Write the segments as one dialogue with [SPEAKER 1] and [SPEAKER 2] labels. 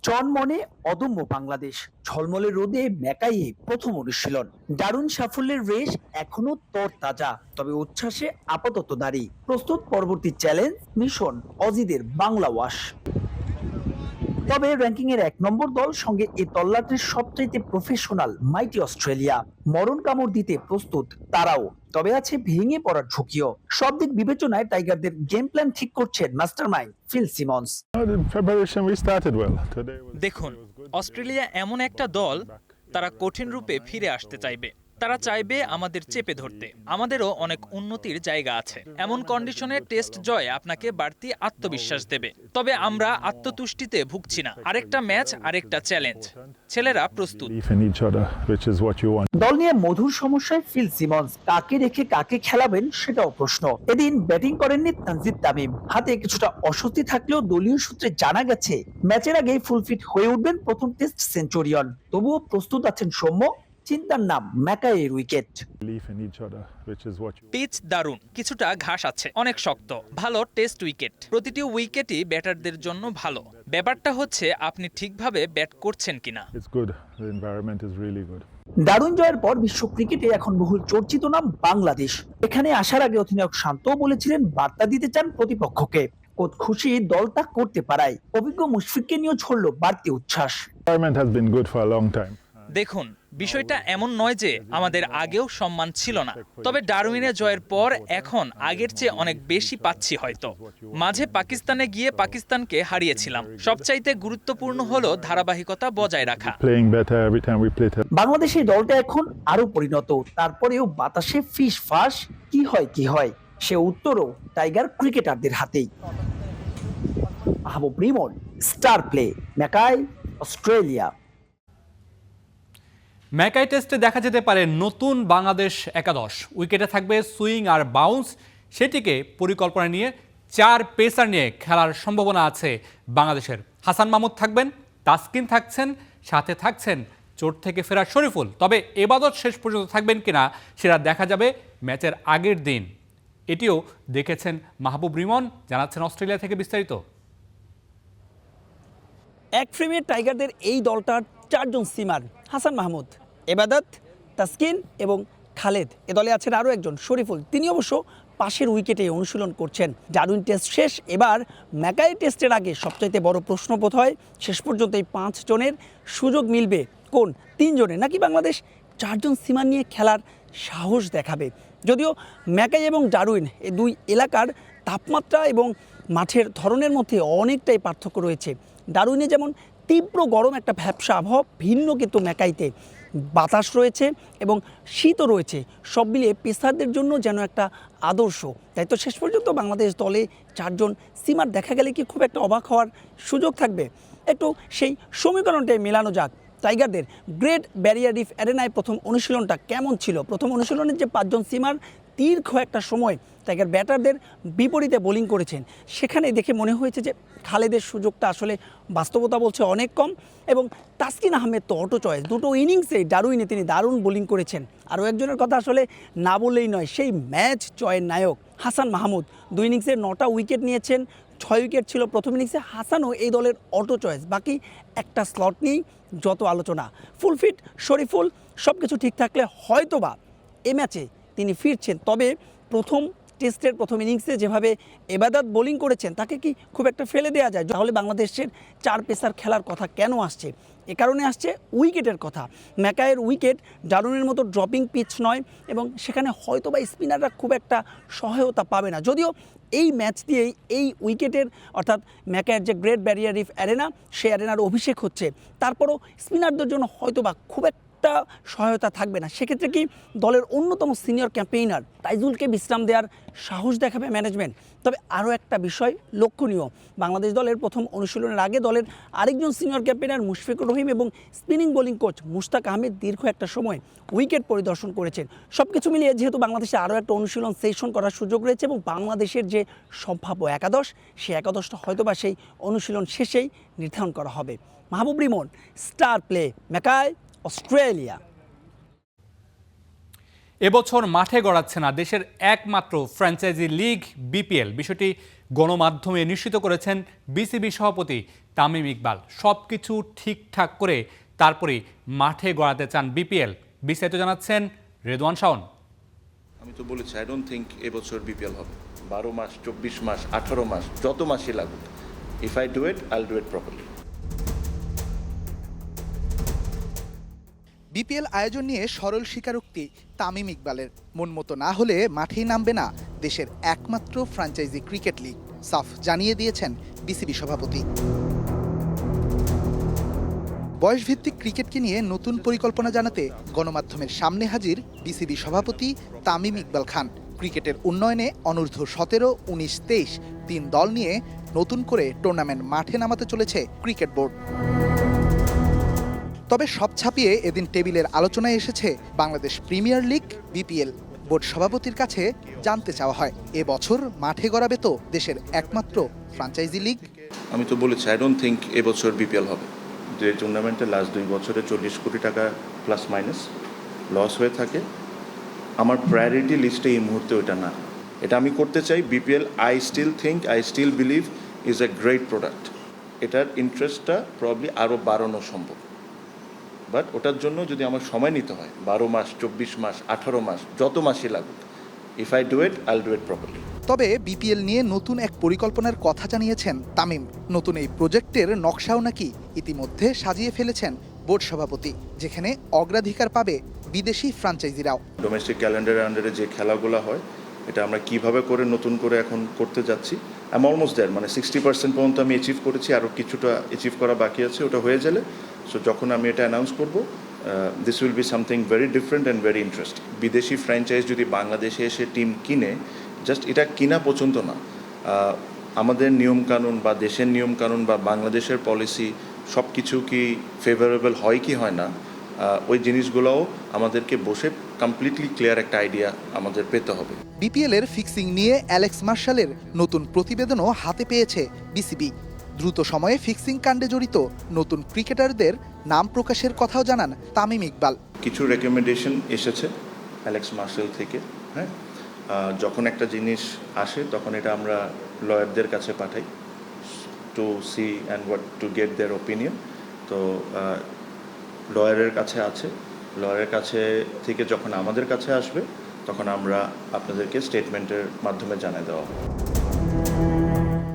[SPEAKER 1] চনমনে অদম্য বাংলাদেশ, ঝলমলে রোদে ম্যাকাইয়ে প্রথম অনুশীলন। দারুণ সাফল্যের রেশ এখনো তরতাজা, তবে উচ্ছ্বাসে আপাতত দাঁড়ি। প্রস্তুত পরবর্তী চ্যালেঞ্জ মিশন অজিদের বাংলা ওয়াশ। তবে র্যাঙ্কিং এর 1 নম্বর দল সঙ্গে এ তল্লাটের সবচাইতে প্রফেশনাল মাইটি অস্ট্রেলিয়া। মরণ কামড় দিতে প্রস্তুত তারাও, তবে আছে ভেঙে পড়ার ঝুঁকিও। সব দিক বিবেচনায় টাইগারদের গেম প্ল্যান ঠিক করছেন মাস্টারমাইন্ড ফিল সিমন্স।
[SPEAKER 2] দেখুন, অস্ট্রেলিয়া এমন একটা দল, তারা কঠিন রূপে ফিরে আসতে চাইবে। তারা চাইবে আমাদের চেপে ধরতে। আমাদেরও অনেক উন্নতির জায়গা আছে। এমন কন্ডিশনে টেস্ট জয় আপনাকে বাড়তি আত্মবিশ্বাস দেবে। তবে আমরা আত্মতুষ্টিতে ভুগছি না। আরেকটা ম্যাচ, আরেকটা চ্যালেঞ্জ। ছেলেরা প্রস্তুত।
[SPEAKER 1] দল নিয়ে মধুর সমস্যায় ফিল সিমন্স। কাকে রেখে কাকে খেলাবেন সেটাও প্রশ্ন। এদিন ব্যাটিং করেননি তানজিদ তামিম। হাতে কিছুটা অস্বস্তি থাকলেও দলীয় সূত্রে জানা গেছে ম্যাচের আগেই ফুলফিট হয়ে উঠবেন প্রথম টেস্ট সেঞ্চুরিয়ন। তবুও প্রস্তুত আছেন সৌম্য। চিন্তার নাম ম্যাকাইয়ের উইকেট।
[SPEAKER 2] পিচ দারুণ, কিছুটা ঘাস আছে, অনেক শক্ত, ভালো টেস্ট উইকেট। প্রতিটি উইকেটই ব্যাটারদের জন্য ভালো। ব্যাপারটা হচ্ছে আপনি ঠিকভাবে ব্যাট করছেন কিনা।
[SPEAKER 1] দারুণ জয়ের পর বিশ্ব ক্রিকেটে এখন বহুল চর্চিত নাম বাংলাদেশ। এখানে আসার আগে অধিনায়ক শান্তও বলেছিলেন বার্তা দিতে চান প্রতিপক্ষকে। কোচ খুশি দল তা করতে পারায়। অভিজ্ঞ মুশফিককে নিয়েও ছড়ল বাড়তি উচ্ছ্বাস।
[SPEAKER 2] দেখুন, বিষয়টা এমন নয় যে আমাদের আগেও সম্মান ছিল না। তবে ডারউইনে জয়ের পর এখন আগের চেয়ে অনেক বেশি পাচ্ছি হয়তো। মাঝে পাকিস্তানে গিয়ে পাকিস্তানকে হারিয়েছিলাম। সবচাইতে গুরুত্বপূর্ণ হলো ধারাবাহিকতা বজায় রাখা।
[SPEAKER 1] বাংলাদেশের দলটা এখন আরো পরিণত। তারপরেও বাতাসে ফিস ফাস কি হয় সে উত্তরও টাইগার ক্রিকেটারদের হাতেই। মাহবুব Rimon, star play, Mackay, Australia.
[SPEAKER 3] Mackay টেস্টে দেখা যেতে পারে নতুন বাংলাদেশ একাদশ। উইকেটে থাকবে সুইং আর বাউন্স। সেটিকে পরিকল্পনা নিয়ে 4 পেসার নিয়ে খেলার সম্ভাবনা আছে বাংলাদেশের। হাসান মাহমুদ থাকবেন, তাসকিন থাকছেন, সাথে থাকছেন চোট থেকে ফেরা শরীফুল। তবে এবাদত শেষ পর্যন্ত থাকবেন কিনা সেটা দেখা যাবে ম্যাচের আগের দিন। এটিও দেখেছেন মাহবুব রিমন, জানাচ্ছেন অস্ট্রেলিয়া থেকে বিস্তারিত।
[SPEAKER 4] এক ফ্রেমে টাইগারদের এই দলটার 4 জন সিমার। হাসান মাহমুদ, এবাদত, তাসকিন এবং খালেদ। এ দলে আছেন আরও একজন শরীফুল। তিনি অবশ্য পাশের উইকেটে অনুশীলন করছেন। ডারউইন টেস্ট শেষ, এবার ম্যাকাই টেস্টের আগে সবচাইতে বড় প্রশ্ন বোধ হয় শেষ পর্যন্ত এই 5 জনের সুযোগ মিলবে কোন 3 জনের, নাকি বাংলাদেশ 4 জন সিমার নিয়ে খেলার সাহস দেখাবে। যদিও ম্যাকাই এবং ডারউইন এই দুই এলাকার তাপমাত্রা এবং মাঠের ধরনের মধ্যে অনেকটাই পার্থক্য রয়েছে। ডারউইনে যেমন তীব্র গরম একটা ভ্যাপসা আবহাওয়া, ভিন্ন কিন্তু ম্যাকাইতে বাতাস রয়েছে এবং শীতও রয়েছে। সব মিলিয়ে পেসারদের জন্য যেন একটা আদর্শ। তাই তো শেষ পর্যন্ত বাংলাদেশ দলে 4 জন সিমার দেখা গেলে কি খুব একটা অবাক হওয়ার সুযোগ থাকবে? একটু সেই সমীকরণটাই মেলানো যাক। টাইগারদের গ্রেট ব্যারিয়ার রিফ অ্যারেনায় প্রথম অনুশীলনটা কেমন ছিল? প্রথম অনুশীলনের যে 5 জন সিমার দীর্ঘ একটা সময় টাইগার ব্যাটারদের বিপরীতে বোলিং করেছেন, সেখানে দেখে মনে হয়েছে যে খালেদের সুযোগটা আসলে বাস্তবতা বলছে অনেক কম। এবং তাসকিন আহমেদ তো অটো চয়েস, দুটো ইনিংসে ডারউইনে তিনি দারুণ বোলিং করেছেন। আরও একজনের কথা আসলে না বললেই নয়, সেই ম্যাচ জয়ের নায়ক হাসান মাহমুদ। 2 ইনিংসে 9টা উইকেট নিয়েছেন, 6 উইকেট ছিল প্রথম ইনিংসে। হাসানও এই দলের অটো চয়েস। বাকি একটা স্লট নিয়েই যত আলোচনা। ফুলফিট শরীফুল, সব কিছু ঠিক থাকলে হয়তোবা এ ম্যাচে তিনি ফিরছেন। তবে প্রথম টেস্টের প্রথম ইনিংসে যেভাবে এবাদত বোলিং করেছেন, তাকে কি খুব একটা ফেলে দেওয়া যায়? তাহলে বাংলাদেশের 4 পেসার খেলার কথা কেন আসছে? এ কারণে আসছে উইকেটের কথা। ম্যাকাইয়ের উইকেট ডারউইনের মতো ড্রপিং পিচ নয় এবং সেখানে হয়তোবা স্পিনাররা খুব একটা সহায়তা পাবে না। যদিও এই ম্যাচ দিয়েই এই উইকেটের অর্থাৎ ম্যাকাইয়ের যে গ্রেট ব্যারিয়ার রিফ অ্যারেনা, সেই অ্যারেনার অভিষেক হচ্ছে। তারপরও স্পিনারদের জন্য হয়তোবা খুব একটা সহায়তা থাকবে না। সেক্ষেত্রে কি দলের অন্যতম সিনিয়র ক্যাম্পেইনার তাইজুলকে বিশ্রাম দেওয়ার সাহস দেখাবে ম্যানেজমেন্ট? তবে আরও একটা বিষয় লক্ষণীয়, বাংলাদেশ দলের প্রথম অনুশীলনের আগে দলের আরেকজন সিনিয়র ক্যাম্পেইনার মুশফিকুর রহিম এবং spinning bowling coach Mushtaq Ahmed দীর্ঘ একটা সময় উইকেট পরিদর্শন করেছেন। সব কিছু মিলিয়ে যেহেতু বাংলাদেশে আরও একটা অনুশীলন সেশন করার সুযোগ রয়েছে এবং বাংলাদেশের যে সম্ভাব্য একাদশ, সেই একাদশটা হয়তোবা সেই অনুশীলন শেষেই নির্ধারণ করা হবে। মাহবুব Rimon, star play, Mackay, Australia.
[SPEAKER 3] এবছর মাঠে গড়াচ্ছে না দেশের একমাত্র ফ্র্যাঞ্চাইজি লিগ বিপিএল। বিষয়টি গণমাধ্যমে নিশ্চিত করেছেন বিসিবি সভাপতি তামিম ইকবাল। সবকিছু ঠিকঠাক করে তারপরে মাঠে গড়াতে চান বিপিএল। বিস্তারিত জানাচ্ছেন রেদওয়ান শাওন।
[SPEAKER 5] আমি তো বলেছি আই ডোন্ট থিঙ্ক এবছর বিপিএল হবে। 12 মাস, 24 মাস, 18 মাস, যত মাসই লাগুক, if I do it I'll do it properly.
[SPEAKER 6] BPL আয়োজন নিয়ে সরল স্বীকারোক্তি তামিম ইকবালের। মন মতো না হলে মাঠেই নামবে না দেশের একমাত্র ফ্র্যাঞ্চাইজি ক্রিকেট লিগ, সাফ জানিয়ে দিয়েছেন বিসিবি সভাপতি। বয়সভিত্তিক ক্রিকেটকে নিয়ে নতুন পরিকল্পনা জানাতে গণমাধ্যমের সামনে হাজির বিসিবি সভাপতি তামিম ইকবাল খান। ক্রিকেটের উন্নয়নে অনূর্ধ্ব 17, 19, 23 তিন দল নিয়ে নতুন করে টুর্নামেন্ট মাঠে নামাতে চলেছে ক্রিকেট বোর্ড। তবে সব ছাপিয়ে এদিন টেবিলের আলোচনায় এসেছে Bangladesh premier league BPL. Board সভাপতির কাছে জানতে চাওয়া হয়, এবছর মাঠে গড়াবে তো দেশের একমাত্র ফ্র্যাঞ্চাইজি লিগ।
[SPEAKER 5] আমি তো বলেছি আই ডোন্ট থিঙ্ক এবছর বিপিএল হবে। যে টুর্নামেন্টে লাস্ট 2 বছরে 40 কোটি টাকা প্লাস মাইনাস লস হয়ে থাকে, আমার প্রায়োরিটি লিস্টে এই মুহূর্তে ওইটা না। এটা আমি করতে চাই BPL. I still believe is a great product. এটার ইন্টারেস্টটা প্রবলি আরও বাড়ানো সম্ভব, বাট ওটার জন্য যদি আমার সময় নিতে হয় 12 মাস, 24 মাস, 18 মাস, যত মাসই লাগুক, if I do it I'll do it properly.
[SPEAKER 6] তবে বিপিএল নিয়ে নতুন এক পরিকল্পনার কথা জানিয়েছেন তামিম। নতুন এই প্রজেক্টের নকশাও নাকি ইতিমধ্যে সাজিয়ে ফেলেছেন বোর্ড সভাপতি, যেখানে অগ্রাধিকার পাবে বিদেশি ফ্র্যাঞ্চাইজিরাও।
[SPEAKER 5] ডোমেস্টিক ক্যালেন্ডারের আন্ডারে যে খেলাগুলো হয়, এটা আমরা কিভাবে করে নতুন করে এখন করতে যাচ্ছি। আই এম অলমোস্ট দেয়ার, মানে 60% পর্যন্ত আমি অ্যাচিভ করেছি, আরও কিছুটা অ্যাচিভ করা বাকি আছে। ওটা হয়ে গেলে সো যখন আমি এটা অ্যানাউন্স করবো, this will be something very different and very interesting. বিদেশি ফ্র্যাঞ্চাইজ যদি বাংলাদেশে এসে টিম কিনে, জাস্ট এটা কিনা পর্যন্ত না, আমাদের নিয়মকানুন বা দেশের নিয়মকানুন বা বাংলাদেশের পলিসি সব কিছু কি ফেভারেবল হয় কি হয় না, ওই জিনিসগুলোও আমাদেরকে বসে কমপ্লিটলি ক্লিয়ার একটা আইডিয়া আমাদের পেতে হবে।
[SPEAKER 6] বিপিএল এর ফিক্সিং নিয়ে অ্যালেক্স মার্শালের নতুন প্রতিবেদনও হাতে পেয়েছে বিসিবি। দ্রুত সময়ে ফিক্সিং কাণ্ডে জড়িত নতুন ক্রিকেটারদের নাম প্রকাশের কথাও জানান তামিম ইকবাল।
[SPEAKER 5] কিছু রেকমেন্ডেশন এসেছে অ্যালেক্স মার্শাল থেকে। হ্যাঁ, যখন একটা জিনিস আসে তখন এটা আমরা লয়ারদের কাছে পাঠাই to see and what to get their opinion. তো লয়ারের কাছে আছে, লয়ারের কাছে থেকে যখন আমাদের কাছে আসবে তখন আমরা আপনাদেরকে স্টেটমেন্টের মাধ্যমে জানিয়ে দেওয়া হবে।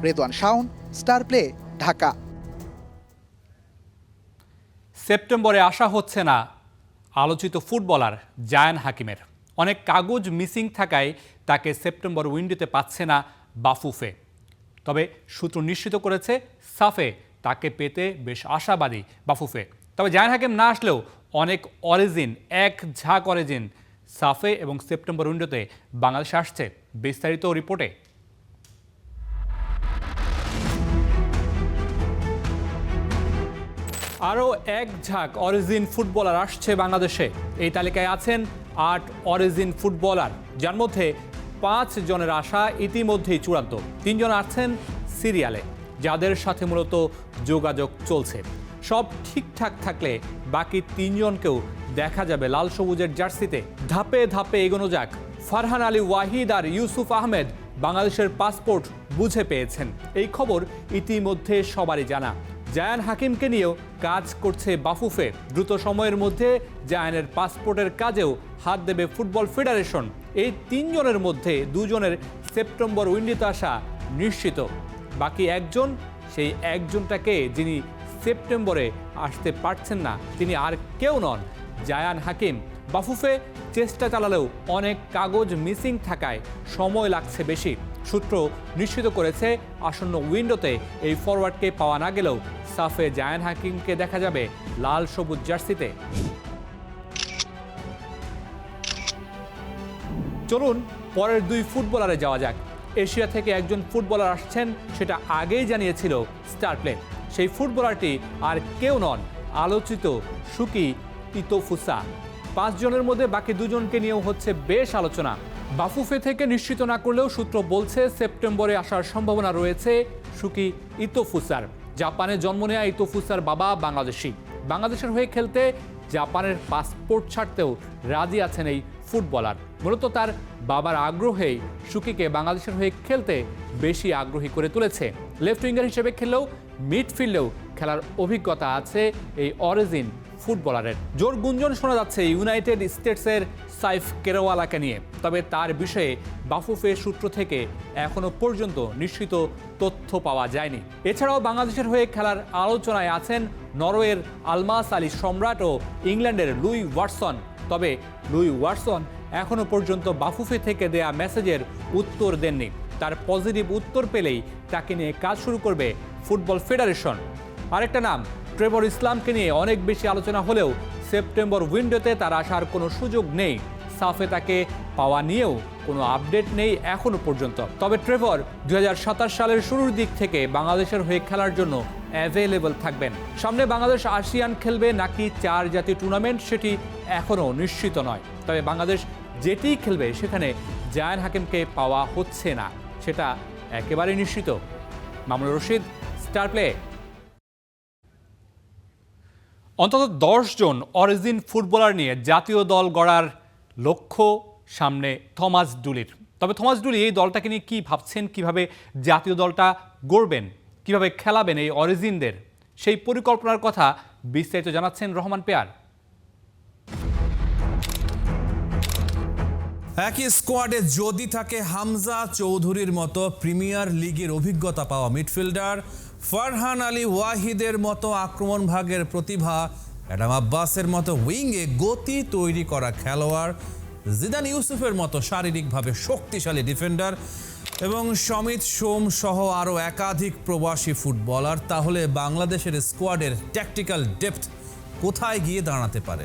[SPEAKER 6] Redwan Shaon, star play, Dhaka.
[SPEAKER 3] সেপ্টেম্বরে আসা হচ্ছে না আলোচিত ফুটবলার জায়ান হাকিমের। অনেক কাগজ মিসিং থাকায় তাকে সেপ্টেম্বর উইন্ডোতে পাচ্ছে না বাফুফে। তবে সূত্র নিশ্চিত করেছে সাফে তাকে পেতে বেশ আশাবাদী বাফুফে। তবে জায়ান হাকিম না আসলেও অনেক অরিজিন, এক ঝাঁক অরিজিন সাফে এবং সেপ্টেম্বর উইন্ডোতে বাংলাদেশে আসছে। বিস্তারিত রিপোর্টে। আরও এক ঝাঁক অরিজিন ফুটবলার আসছে বাংলাদেশে। এই তালিকায় আছেন 8 অরিজিন ফুটবলার, যার মধ্যে 5 জনের আশা ইতিমধ্যেই চূড়ান্ত। 3 জন আছেন সিরিয়ালে, যাদের সাথে মূলত যোগাযোগ চলছে। সব ঠিকঠাক থাকলে বাকি 3 জনকেও দেখা যাবে লাল সবুজের জার্সিতে। ধাপে ধাপে এগোনো যাক। ফারহান আলী ওয়াহিদ আর ইউসুফ আহমেদ বাংলাদেশের পাসপোর্ট বুঝে পেয়েছেন। এই খবর ইতিমধ্যে সবারই জানা। জায়ান হাকিমকে নিয়েও কাজ করছে বাফুফে। দ্রুত সময়ের মধ্যে জায়ানের পাসপোর্টের কাজেও হাত দেবে ফুটবল ফেডারেশন। এই 3 জনের মধ্যে 2 জনের সেপ্টেম্বর উইন্ডোতে আসা নিশ্চিত। বাকি একজন, সেই একজনটাকে যিনি সেপ্টেম্বরে আসতে পারছেন না, তিনি আর কেউ নন, জায়ান হাকিম। বাফুফে চেষ্টা চালালেও অনেক কাগজ মিসিং থাকায় সময় লাগছে বেশি। সূত্র নিশ্চিত করেছে আসন্ন উইন্ডোতে এই ফরওয়ার্ডকে পাওয়া না গেলেও সাফে জায়ান হাকিমকে দেখা যাবে লাল সবুজ জার্সিতে। চলুন পরের 2 ফুটবলারে যাওয়া যাক। এশিয়া থেকে একজন ফুটবলার আসছেন, সেটা আগেই জানিয়েছিল স্টার প্লে। সেই ফুটবলারটি আর কেউ নন, আলোচিত সুকি ইতোফুসা। 5 জনের মধ্যে বাকি 2 জনকে নিয়েও হচ্ছে বেশ আলোচনা। বাফুফে থেকে নিশ্চিত না করলেও সূত্র বলছে সেপ্টেম্বরে আসার সম্ভাবনা রয়েছে সুকি ইতোফুসার। জাপানে জন্ম নেওয়া ইতোফুসার বাবা বাংলাদেশি। বাংলাদেশের হয়ে খেলতে জাপানের পাসপোর্ট ছাড়তেও রাজি আছেন এই ফুটবলার। মূলত তার বাবার আগ্রহেই সুকিকে বাংলাদেশের হয়ে খেলতে বেশি আগ্রহী করে তুলেছে। লেফট উইঙ্গার হিসেবে খেললেও মিডফিল্ডেও খেলার অভিজ্ঞতা আছে এই অরিজিন ফুটবলারের। জোর গুঞ্জন শোনা যাচ্ছে ইউনাইটেড স্টেটসের সাইফ কেরওয়ালাকে নিয়ে, তবে তার বিষয়ে বাফুফে সূত্র থেকে এখনো পর্যন্ত নিশ্চিত তথ্য পাওয়া যায়নি। এছাড়াও বাংলাদেশের হয়ে খেলার আলোচনায় আছেন নরওয়ের আলমাস আলী সম্রাট ও ইংল্যান্ডের লুই ওয়াটসন। তবে লুই ওয়াটসন এখনো পর্যন্ত বাফুফে থেকে দেয়া মেসেজের উত্তর দেননি। তার পজিটিভ উত্তর পেলেই তাকে নিয়ে কাজ শুরু করবে ফুটবল ফেডারেশন। আরেকটা নাম ট্রেভর ইসলামকে নিয়ে অনেক বেশি আলোচনা হলেও সেপ্টেম্বর উইন্ডোতে তার আসার কোনো সুযোগ নেই। সাফে তাকে পাওয়া নিয়েও কোনো আপডেট নেই এখনো পর্যন্ত। তবে ট্রেভর 2027 সালের শুরুর দিক থেকে বাংলাদেশের হয়ে খেলার জন্য অ্যাভেলেবল থাকবেন। সামনে বাংলাদেশ আসিয়ান খেলবে নাকি 4 জাতীয় টুর্নামেন্ট সেটি এখনও নিশ্চিত নয়। তবে বাংলাদেশ যেটি খেলবে সেখানে জায়ান হাকিমকে পাওয়া হচ্ছে না, সেটা একেবারে নিশ্চিত। Mamunur Rashid, star play. অন্তত 10 জন অরিজিন ফুটবলার নিয়ে জাতীয় দল গড়ার লক্ষ্য সামনে থমাস ডুলির। তবে থমাস ডুলি এই দলটাকে নিয়ে কী ভাবছেন, কিভাবে জাতীয় দলটা গড়বেন, কিভাবে খেলাবেন এই অরিজিনদের, সেই পরিকল্পনার কথা বিস্তারিত জানাচ্ছেন রহমান পেয়ার।
[SPEAKER 7] একই স্কোয়াডে যদি থাকে হামজা চৌধুরীর মতো প্রিমিয়ার লিগের অভিজ্ঞতা পাওয়া মিডফিল্ডার, ফারহান আলী ওয়াহিদের মতো আক্রমণ ভাগের প্রতিভা, অ্যাডাম আব্বাসের মতো উইংয়ে গতি তৈরি করা খেলোয়াড়, জিদান ইউসুফের মতো শারীরিকভাবে শক্তিশালী ডিফেন্ডার এবং সমিত সোম সহ আরও একাধিক প্রবাসী ফুটবলার, তাহলে বাংলাদেশের স্কোয়াডের ট্যাকটিক্যাল ডেপথ কোথায় গিয়ে দাঁড়াতে পারে?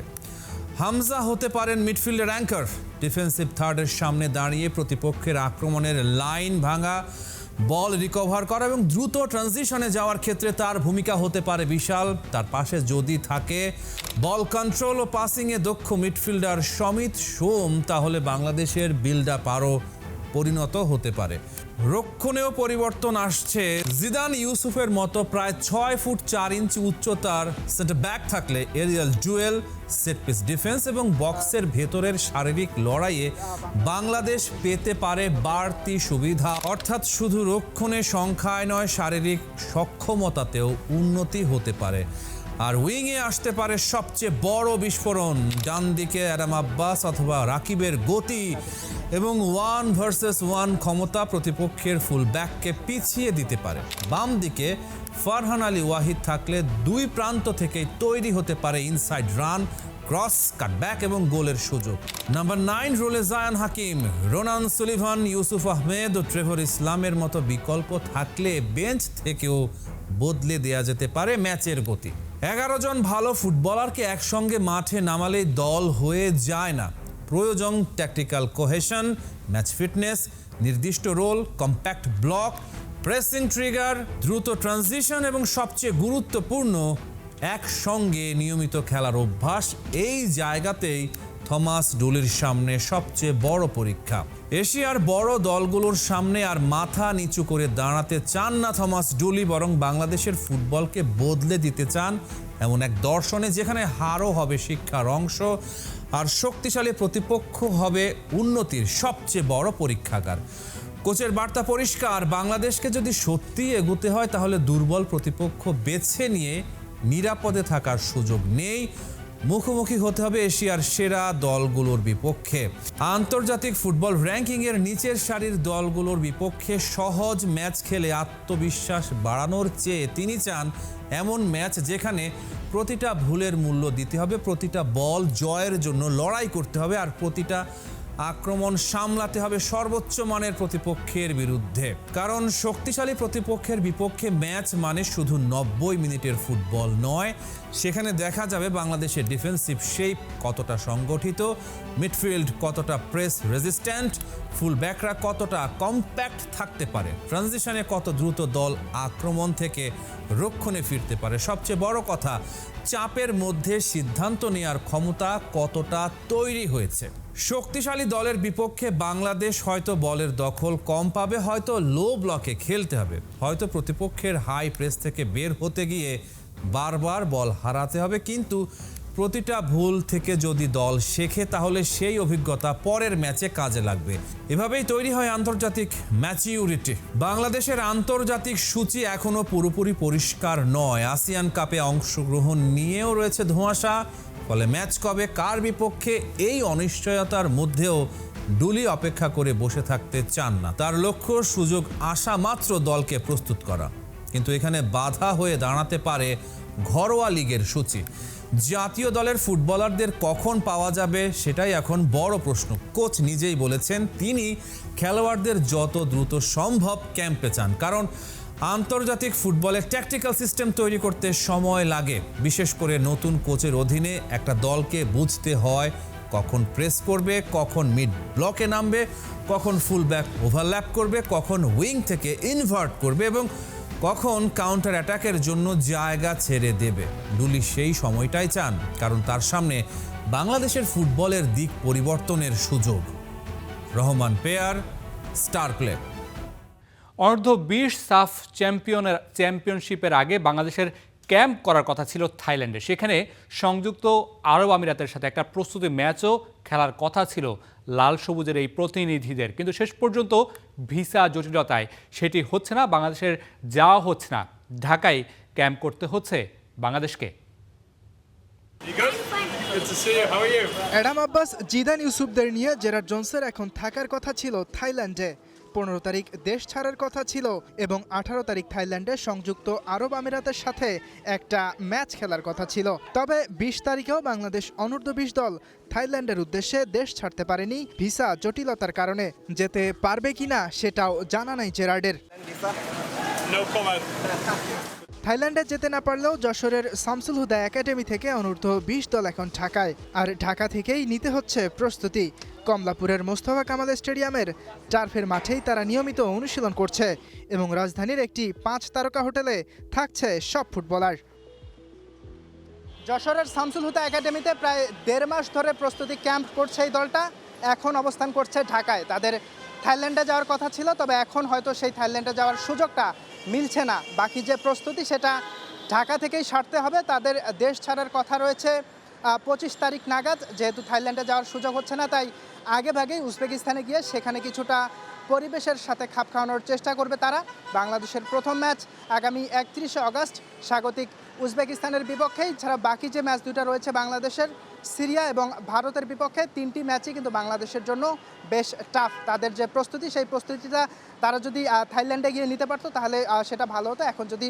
[SPEAKER 7] হামজা হতে পারেন মিডফিল্ডের অ্যাঙ্কার, ডিফেন্সিভ থার্ডের সামনে দাঁড়িয়ে প্রতিপক্ষের আক্রমণের লাইন ভাঙা, বল রিকভার করা এবং দ্রুত ট্রানজিশনে যাওয়ার ক্ষেত্রে তার ভূমিকা হতে পারে বিশাল। তার পাশে যদি থাকে বল কন্ট্রোল ও পাসিংয়ে দক্ষ মিডফিল্ডার সমিত সোম, তাহলে বাংলাদেশের বিল্ড আপ আরও পরিণত হতে পারে। রক্ষণেও পরিবর্তন আসছে। জিদান ইউসুফের মতো প্রায় 6 ফুট 4 ইঞ্চি উচ্চতার সেন্টার ব্যাক থাকলে aerial duel, set piece defence এবং বক্সের ভেতরের শারীরিক লড়াইয়ে বাংলাদেশ পেতে পারে বাড়তি সুবিধা। অর্থাৎ শুধু রক্ষণে সংখ্যায় নয়, শারীরিক সক্ষমতাতেও উন্নতি হতে পারে। আর উইংয়ে আসতে পারে সবচেয়ে বড় বিস্ফোরণ। ডান দিকে অ্যাডাম আব্বাস অথবা রাকিবের গতি এবং 1 ভার্সেস 1 ক্ষমতা প্রতিপক্ষের ফুল ব্যাককে পিছিয়ে দিতে পারে। বাম দিকে ফারহান আলী ওয়াহিদ থাকলে দুই প্রান্ত থেকেই তৈরি হতে পারে ইনসাইড রান, ক্রস, কাটব্যাক এবং গোলের সুযোগ। নাম্বার 9 রোলে জায়ান হাকিম, রোনান সুলিভান, ইউসুফ আহমেদ ও ট্রেভর ইসলামের মতো বিকল্প থাকলে বেঞ্চ থেকেও বদলে দেয়া যেতে পারে ম্যাচের গতি। 11 জন ভালো ফুটবলারকে একসঙ্গে মাঠে নামালেই দল হয়ে যায় না। প্রয়োজন ট্যাকটিক্যাল কোহেশন, ম্যাচ ফিটনেস, নির্দিষ্ট role, compact block, pressing trigger, দ্রুত ট্রানজিশন এবং সবচেয়ে গুরুত্বপূর্ণ একসঙ্গে নিয়মিত খেলার অভ্যাস। এই জায়গাতেই থমাস ডুলির সামনে সবচেয়ে বড় পরীক্ষা। এশিয়ার বড় দলগুলোর সামনে আর মাথা নিচু করে দাঁড়াতে চান না থমাস ডুলি, বরং বাংলাদেশের ফুটবলকে বদলে দিতে চান এমন এক দর্শনে যেখানে হারও হবে শিক্ষার অংশ আর শক্তিশালী প্রতিপক্ষ হবে উন্নতির সবচেয়ে বড় পরীক্ষাগার। কোচের বার্তা পরিষ্কার, বাংলাদেশকে যদি সত্যি এগোতে হয় তাহলে দুর্বল প্রতিপক্ষ বেছে নিয়ে নিরাপদে থাকার সুযোগ নেই। মুখোমুখি হতে হবে এশিয়ার সেরা দলগুলোর বিপক্ষে। আন্তর্জাতিক ফুটবল র্যাঙ্কিংয়ের নিচের সারির দলগুলোর বিপক্ষে সহজ ম্যাচ খেলে আত্মবিশ্বাস বাড়ানোর চেয়ে তিনি চান এমন ম্যাচ যেখানে প্রতিটা ভুলের মূল্য দিতে হবে, প্রতিটা বল জয়ের জন্য লড়াই করতে হবে আর প্রতিটা আক্রমণ সামলাতে হবে সর্বোচ্চ মানের প্রতিপক্ষের বিরুদ্ধে। কারণ শক্তিশালী প্রতিপক্ষের বিপক্ষে ম্যাচ মানে শুধু 90 মিনিটের ফুটবল নয়, সেখানে দেখা যাবে বাংলাদেশের ডিফেন্সিভ শেপ কতটা সংগঠিত, মিডফিল্ড কতটা প্রেস রেজিস্ট্যান্ট, ফুল ব্যাকরা কতটা কম্প্যাক্ট থাকতে পারে, ট্রানজিশনে কত দ্রুত দল আক্রমণ থেকে রক্ষণে ফিরতে পারে। সবচেয়ে বড় কথা, চাপের মধ্যে সিদ্ধান্ত নেওয়ার ক্ষমতা কতটা তৈরি হয়েছে। শক্তিশালী দলের বিপক্ষে বাংলাদেশ হয়তো বলের দখল কম পাবে, হয়তো লো ব্লকে খেলতে হবে, হয়তো প্রতিপক্ষের হাই প্রেস থেকে বের হতে গিয়ে বারবার বল হারাতে হবে, কিন্তু প্রতিটা ভুল থেকে যদি দল শেখে তাহলে সেই অভিজ্ঞতা পরের ম্যাচে কাজে লাগবে। এভাবেই তৈরি হয় আন্তর্জাতিক ম্যাচিউরিটি। বাংলাদেশের আন্তর্জাতিক সূচি এখনো পুরোপুরি পরিষ্কার নয়। আসিয়ান কাপে অংশগ্রহণ নিয়েও রয়েছে ধোঁয়াশা। ফলে ম্যাচ কবে কার বিপক্ষে এই অনিশ্চয়তার মধ্যেও ডুলি অপেক্ষা করে বসে থাকতে চান না। তার লক্ষ্য সুযোগ আসা মাত্র দলকে প্রস্তুত করা। কিন্তু এখানে বাধা হয়ে দাঁড়াতে পারে ঘরোয়া লিগের সূচি। জাতীয় দলের ফুটবলারদের কখন পাওয়া যাবে সেটাই এখন বড় প্রশ্ন। কোচ নিজেই বলেছেন তিনি খেলোয়াড়দের যত দ্রুত সম্ভব ক্যাম্পে চান, কারণ আন্তর্জাতিক ফুটবলের ট্যাকটিক্যাল সিস্টেম তৈরি করতে সময় লাগে। বিশেষ করে নতুন কোচের অধীনে একটা দলকে বুঝতে হয় কখন প্রেস করবে, কখন মিড ব্লকে নামবে, কখন ফুল ব্যাক ওভারল্যাপ করবে, কখন উইং থেকে ইনভার্ট করবে এবং কখন কাউন্টার অ্যাটাকের জন্য জায়গা ছেড়ে দেবে। ডুলি সেই সময়টাই চান, কারণ তার সামনে বাংলাদেশের ফুটবলের দিক পরিবর্তনের সুযোগ। Rahman pair, star play.
[SPEAKER 3] অনূর্ধ্ব 20 সাফ চ্যাম্পিয়নশিপের আগে বাংলাদেশের ক্যাম্প করার কথা ছিল থাইল্যান্ডে। সেখানে সংযুক্ত আরব আমিরাতের সাথে একটা প্রস্তুতি ম্যাচও খেলার কথা ছিল লাল সবুজের এই প্রতিনিধিদের, কিন্তু শেষ পর্যন্ত ভিসা জটিলতায় সেটি হচ্ছে না, বাংলাদেশের যাওয়া হচ্ছে না। ঢাকায় ক্যাম্প করতে হচ্ছে বাংলাদেশকে।
[SPEAKER 8] অ্যাডাম আব্বাস, জিদান ইউসুফদের নিয়ে জেরার্ড জোন্সের এখন থাকার কথা ছিল থাইল্যান্ডে। 15 তারিখ দেশ ছাড়ার কথা ছিল এবং 18 তারিখ থাইল্যান্ডে সংযুক্ত আরব আমিরাতের সাথে একটা ম্যাচ খেলার কথা ছিল। তবে 20 তারিখেও বাংলাদেশ অনূর্ধ্ব 20 দল থাইল্যান্ডের উদ্দেশ্যে দেশ ছাড়তে পারেনি ভিসা জটিলতার কারণে। যেতে পারবে কিনা সেটাও জানা নাই জেরার্ডের। থাইল্যান্ডে যেতে না পারলেও যশোরের শামসুল হুদা একাডেমি থেকে অনূর্ধ্ব 20 দল এখন ঢাকায়, আর ঢাকা থেকেই নিতে হচ্ছে প্রস্তুতি। কমলাপুরের মোস্তফা কামাল স্টেডিয়ামের টার্ফের মাঠেই তারা নিয়মিত অনুশীলন করছে এবং রাজধানীর একটি 5 তারকা হোটেলে থাকছে সব ফুটবলার। যশোরের শামসুল হুদা একাডেমিতে প্রায় 1.5 মাস ধরে প্রস্তুতি ক্যাম্প করছে এই দলটা। এখন অবস্থান করছে ঢাকায়। তাদের থাইল্যান্ডে যাওয়ার কথা ছিল, তবে এখন হয়তো সেই থাইল্যান্ডে যাওয়ার সুযোগটা মিলছে না। বাকি যে প্রস্তুতি সেটা ঢাকা থেকেই সারতে হবে। তাদের দেশ ছাড়ার কথা রয়েছে 25 তারিখ নাগাদ। যেহেতু থাইল্যান্ডে যাওয়ার সুযোগ হচ্ছে না, তাই আগে ভাগেই উজবেকিস্তানে গিয়ে সেখানে কিছুটা পরিবেশের সাথে খাপ খাওয়ানোর চেষ্টা করবে তারা। বাংলাদেশের প্রথম ম্যাচ আগামী 31শে অগাস্ট স্বাগতিক উজবেকিস্তানের বিপক্ষেই। ছাড়া বাকি যে ম্যাচ দুটো রয়েছে বাংলাদেশের, সিরিয়া এবং ভারতের বিপক্ষে, 3টি ম্যাচই কিন্তু বাংলাদেশের জন্য বেশ টাফ। তাদের যে প্রস্তুতি, সেই প্রস্তুতিটা তারা যদি থাইল্যান্ডে গিয়ে নিতে পারতো তাহলে সেটা ভালো হতো। এখন যদি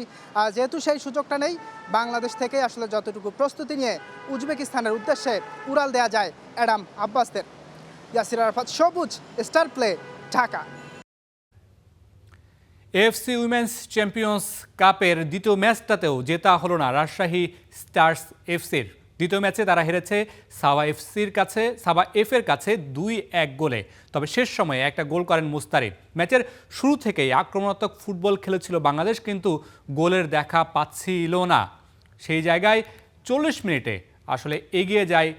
[SPEAKER 8] যেহেতু সেই সুযোগটা নেই, বাংলাদেশ থেকে আসলে যতটুকু প্রস্তুতি নিয়ে উজবেকিস্তানের উদ্দেশ্যে উড়াল দেওয়া যায় অ্যাডাম আব্বাসদের। ইয়াসির আরাফাত, সবুজ, star play, Dhaka.
[SPEAKER 3] AFC women's champions কাপের দ্বিতীয় ম্যাচটাতেও জেতা হলো না রাজশাহী স্টার্স এফসির। দ্বিতীয় ম্যাচে তারা হেরেছে সাবা এফের কাছে 2-1 গোলে। তবে শেষ সময়ে একটা গোল করেন মুস্তারিদ। ম্যাচের শুরু থেকেই আক্রমণাত্মক ফুটবল খেলেছিল বাংলাদেশ, কিন্তু গোলের দেখা পাচ্ছিল না। সেই জায়গায় 40 মিনিটে আসলে এগিয়ে যায়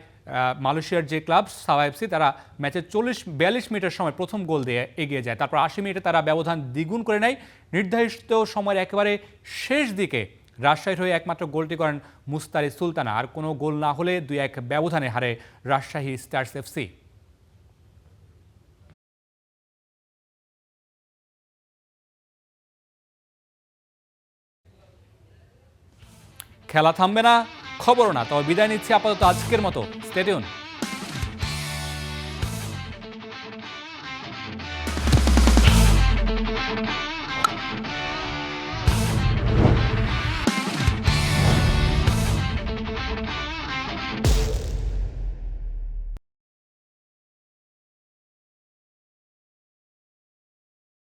[SPEAKER 3] মালয়েশিয়ার যে ক্লাব সাবা এফসি। তারা ম্যাচের 42 মিনিটের সময় প্রথম গোল দিয়ে এগিয়ে যায়। তারপর 80 মিনিটে তারা ব্যবধান দ্বিগুণ করে নেয়। নির্ধারিত সময়ের একেবারে শেষ দিকে রাজশাহীর হয়ে একমাত্র গোলটি করেন মুস্তারিদ সুলতানা। আর কোনো গোল না হলে 2-1 ব্যবধানে হারে রাজশাহী স্টার্স এফসি। খেলা থামবে না, খবরও না। তবে বিদায় নিচ্ছি আপাতত আজকের মতো। Stay tune.